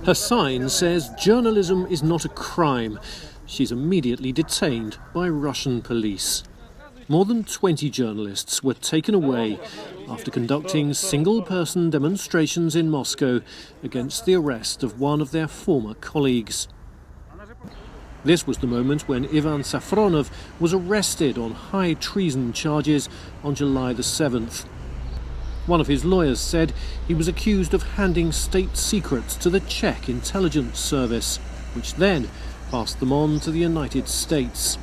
Her sign says journalism is not a crime. She's immediately detained by Russian police. More than 20 journalists were taken away after conducting single-person demonstrations in Moscow against the arrest of one of their former colleagues. This was the moment when Ivan Safronov was arrested on high treason charges on July the 7th. One of his lawyers said he was accused of handing state secrets to the Czech intelligence service, which then passed them on to the United States.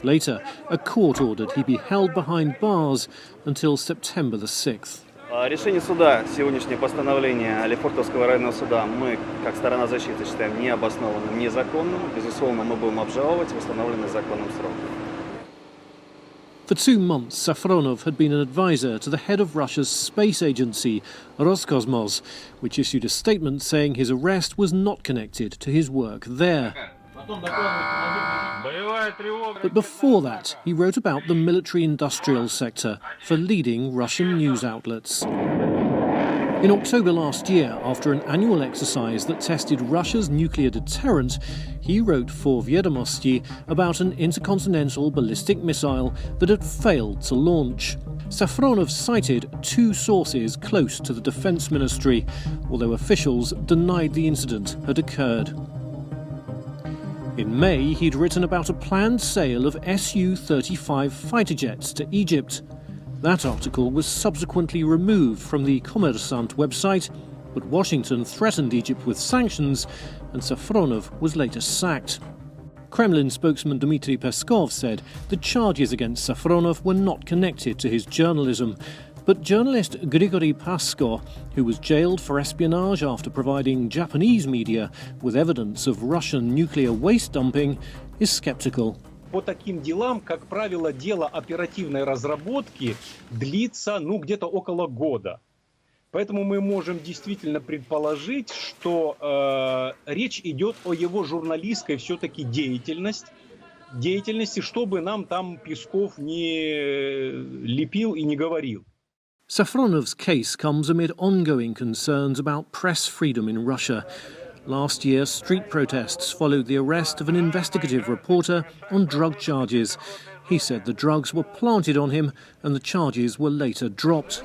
Later, a court ordered he be held behind bars until September the 6th. Решение суда, сегодняшнее постановление Лефортовского районного суда, мы, как сторона защиты, считаем необоснованным, незаконным. Безусловно, мы будем обжаловать в установленный законом срок. For 2 months, Safronov had been an advisor to the head of Russia's space agency, Roscosmos, which issued a statement saying his arrest was not connected to his work there. But before that, he wrote about the military-industrial sector for leading Russian news outlets. In October last year, after an annual exercise that tested Russia's nuclear deterrent, he wrote for Vedomosti about an intercontinental ballistic missile that had failed to launch. Safronov cited 2 sources close to the defence ministry, although officials denied the incident had occurred. In May, he'd written about a planned sale of Su-35 fighter jets to Egypt. That article was subsequently removed from the Kommersant website, but Washington threatened Egypt with sanctions, and Safronov was later sacked. Kremlin spokesman Dmitry Peskov said the charges against Safronov were not connected to his journalism, but journalist Grigory Pasko, who was jailed for espionage after providing Japanese media with evidence of Russian nuclear waste dumping, is skeptical. По таким делам, как правило, дело оперативной разработки длится, где-то около года. Поэтому мы можем действительно предположить, что речь идет о его журналистской все-таки деятельности, чтобы нам там Песков не лепил и не говорил. Safronov's case comes amid ongoing concerns about press freedom in Russia. Last year, street protests followed the arrest of an investigative reporter on drug charges. He said the drugs were planted on him and the charges were later dropped.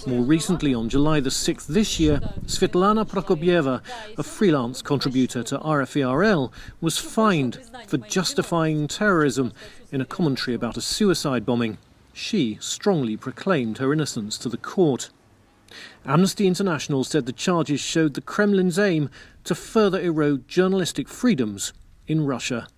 More recently, on July the 6th this year, Svetlana Prokopieva, a freelance contributor to RFERL, was fined for justifying terrorism in a commentary about a suicide bombing. She strongly proclaimed her innocence to the court. Amnesty International said the charges showed the Kremlin's aim to further erode journalistic freedoms in Russia.